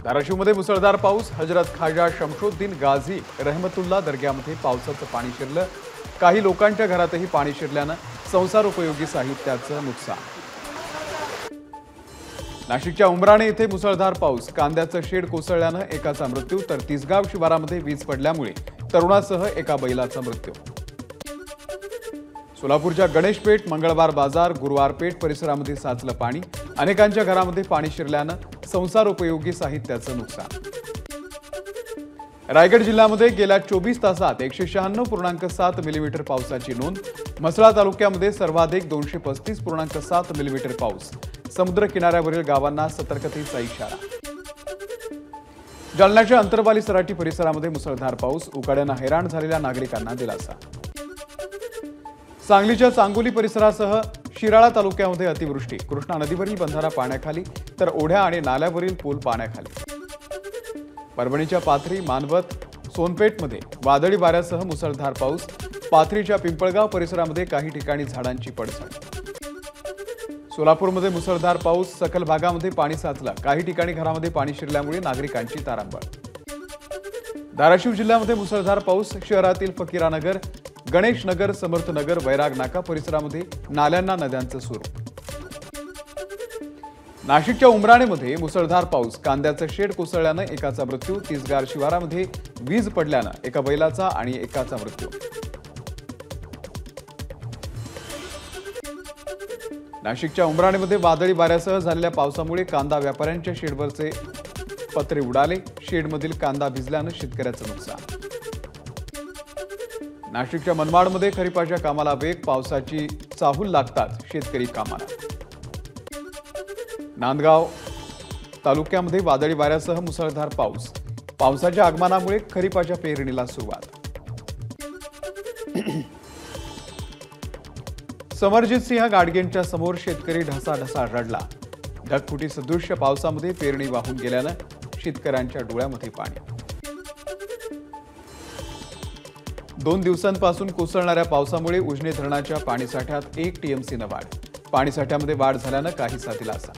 धाराशिवमध्ये मुसळधार पाऊस। हजरत खाजा शमशुद्दीन गाझी रहमतुल्ला दर्ग्यामध्ये पावसाचं पाणी शिरलं। काही लोकांच्या घरातही पाणी शिरल्यानं संसारोपयोगी साहित्याचं नुकसान। नाशिकच्या उमराणे येथे मुसळधार पाऊस। कांद्याचं शेड कोसळल्यानं एकाचा मृत्यू तर तिसगाव शिवारामध्ये वीज पडल्यामुळे तरुणासह एका बैलाचा मृत्यू। सोलापूरच्या गणेशपेठ, मंगळवार बाजार, गुरुवार पेठ परिसरामध्ये साचलं पाणी। अनेकांच्या घरामध्ये पाणी शिरल्यानं संसारोपयोगी साहित्याचं नुकसान। रायगड जिल्ह्यामध्ये गेल्या 24 तासात 196.7 मिलीमीटर पावसाची नोंद। म्हसळा तालुक्यामध्ये सर्वाधिक 235.7 मिलीमीटर पाऊस। समुद्र किनाऱ्यावरील गावांना सतर्कतेचा इशारा। जालन्याच्या अंतरवाली सराटी परिसरामध्ये मुसळधार पाऊस। उकाड्यानं हैराण झालेल्या नागरिकांना दिलासा। सांगलीच्या चांगोली परिसरासह शिराळा तालुक्यामध्ये अतिवृष्टी। कृष्णा नदीवरील बंधारा पाण्याखाली तर ओढ्या आणि नाल्यावरील पूल पाण्याखाली। परभणीच्या पाथरी, मानवत, सोनपेठमध्ये वादळी वाऱ्यासह मुसळधार पाऊस। पाथरीच्या पिंपळगाव परिसरामध्ये काही ठिकाणी झाडांची पडझड। सोलापूरमध्ये मुसळधार पाऊस। सखल भागामध्ये पाणी साचलं। काही ठिकाणी घरामध्ये पाणी शिरल्यामुळे नागरिकांची तारांबळ। धाराशिव जिल्ह्यामध्ये मुसळधार पाऊस। शहरातील फकीरानगर, गणेशनगर, समर्थनगर, वैराग नाका परिसरामध्ये नाल्यांना नद्यांचं स्वरूप। नाशिकच्या उमराणेमध्ये मुसळधार पाऊस। कांद्याचं शेड कोसळल्यानं एकाचा मृत्यू। तिसगार शिवारामध्ये वीज पडल्यानं एका बैलाचा आणि एकाचा मृत्यू। नाशिकच्या उमराणेमध्ये वादळी वाऱ्यासह झालेल्या पावसामुळे कांदा व्यापाऱ्यांच्या शेडवरचे पत्रे उडाले। शेडमधील कांदा भिजल्यानं शेतकऱ्याचं नुकसान। नाशिकच्या मनमाडमध्ये खरीपाच्या कामाला वेग। पावसाची चाहूल लागताच शेतकरी कामाला। नांदगाव तालुक्यामध्ये वादळी वाऱ्यासह मुसळधार पाऊस। पावसाच्या आगमनामुळे खरीपाच्या पेरणीला सुरुवात। समरजित सिंह गाडगेंच्या समोर शेतकरी ढसाढसा रडला। ढगफुटी सदृश्य पावसामध्ये पेरणी वाहून गेल्यानं शेतकऱ्यांच्या डोळ्यामध्ये पाणी। 2 दिवसांपासून कोसळणाऱ्या पावसामुळे उजनी धरणाच्या पाणीसाठ्यात 1 टीएमसीनं वाढ। पाणीसाठ्यामध्ये वाढ झाल्यानं काहीसा दिलासा।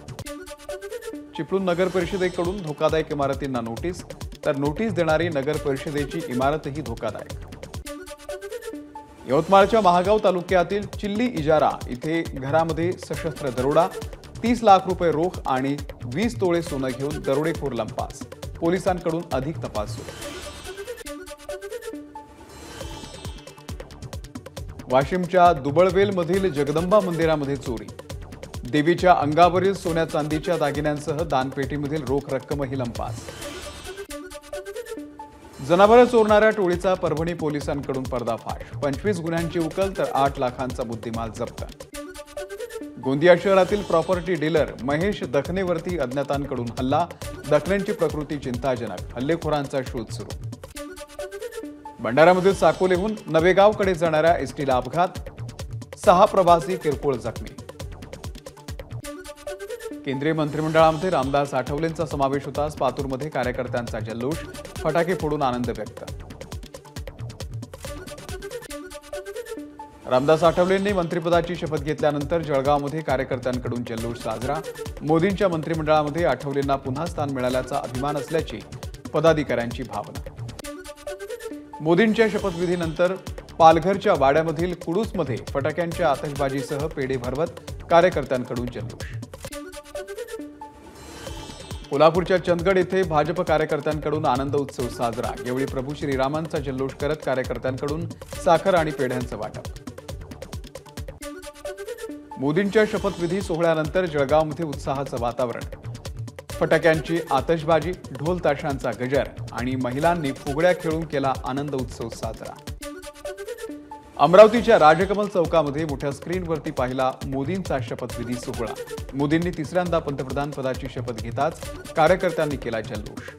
चिपळूण नगर परिषदेकडून धोकादायक इमारतींना नोटीस, तर नोटीस देणारी नगर परिषदेची इमारतही धोकादायक। यवतमाळच्या महागाव तालुक्यातील चिल्ली इजारा इथे घरामध्ये सशस्त्र दरोडा। 30 लाख रुपये रोख आणि 20 तोळे सोनं घेऊन दरोडेखोर लंपास। पोलिसांकडून अधिक तपास सुरू। वाशिमच्या दुबळवेलमधील जगदंबा मंदिरामध्ये चोरी। देवीच्या अंगावरील सोन्या चांदीच्या दागिन्यांसह दानपेटीमधील रोख रक्कमही लंपास। जनावरं चोरणाऱ्या टोळीचा परभणी पोलिसांकडून पर्दाफाश। 25 गुन्ह्यांची उकल तर 8 लाखांचा मुद्देमाल जप्त। गोंदिया शहरातील प्रॉपर्टी डीलर महेश दखनेवरती अज्ञातांकडून हल्ला। दखनेंची प्रकृती चिंताजनक। हल्लेखोरांचा शोध सुरू। भंडाऱ्यामधील साकोलेहून नवेगावकडे जाणाऱ्या एसटीला अपघात। 6 प्रवासी किरकोळ जखमी। केंद्रीय मंत्रिमंडळामध्ये रामदास आठवलेंचा समावेश होताच पातूरमध्ये कार्यकर्त्यांचा जल्लोष। फटाके फोडून आनंद व्यक्त। रामदास आठवलेंनी मंत्रिपदाची शपथ घेतल्यानंतर जळगावमध्ये कार्यकर्त्यांकडून जल्लोष साजरा। मोदींच्या मंत्रिमंडळामध्ये आठवलेंना पुन्हा स्थान मिळाल्याचा अभिमान असल्याची पदाधिकाऱ्यांची भावना। मोदींच्या शपथविधीनंतर पालघरच्या वाड्यामधील कुडूसमध्ये फटाक्यांच्या आतषबाजीसह पेढे भरवत कार्यकर्त्यांकडून जल्लोष। कोल्हापूरच्या चंदगड येथे भाजप कार्यकर्त्यांकडून आनंद उत्सव साजरा। यावेळी प्रभू श्रीरामांचा जल्लोष करत कार्यकर्त्यांकडून साखर आणि पेढ्यांचं वाटप। मोदींच्या शपथविधी सोहळ्यानंतर जळगावमध्ये उत्साहाचं वातावरण। फटाक्यांची आतषबाजी, ढोल ताशांचा गजर आणि महिलांनी फुगड्या खेळून केला आनंद उत्सव साजरा। अमरावतीच्या राजकमल चौकामध्ये मोठ्या स्क्रीनवरती पाहिला मोदींचा शपथविधी सोहळा। मोदींनी तिसऱ्यांदा पंतप्रधान पदाची शपथ घेताच कार्यकर्त्यांनी केला जल्लोष।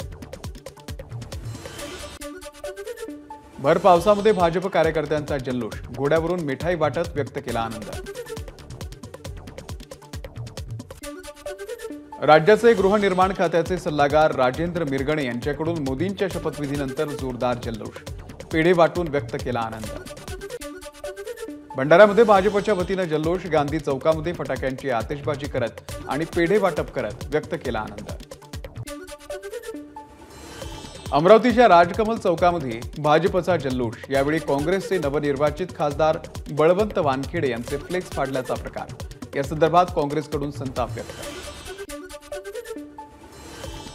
भर पावसामध्ये भाजप कार्यकर्त्यांचा जल्लोष। घोड्यावरून मिठाई वाटत व्यक्त केला आनंद। राज्याचे गृहनिर्माण खात्याचे सल्लागार राजेंद्र मिरगणे यांच्याकडून मोदींच्या शपथविधीनंतर जोरदार जल्लोष। पेढे वाटून व्यक्त केला आनंद। भंडाऱ्यामध्ये भाजपच्या वतीनं जल्लोष। गांधी चौकामध्ये फटाक्यांची आतिषबाजी करत आणि पेढे वाटप करत व्यक्त केला आनंद। अमरावतीच्या राजकमल चौकामध्ये भाजपचा जल्लोष। यावेळी काँग्रेसचे नवनिर्वाचित खासदार बळवंत वानखेडे यांचे फ्लेक्स फाडल्याचा प्रकार। या संदर्भात काँग्रेसकडून संताप व्यक्त।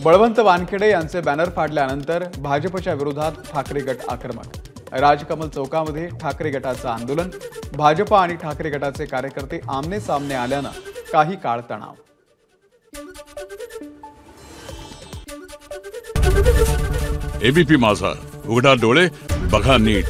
बळवंत वानखेडे यांचे बॅनर फाडल्यानंतर भाजपच्या विरोधात ठाकरे गट आक्रमक। राजकमल चौकामध्ये ठाकरे गटाचं आंदोलन। भाजप आणि ठाकरे गटाचे कार्यकर्ते आमने सामने आल्यानं काही काळ तणाव। एबीपी माझा, उघडा डोळे बघा नीट।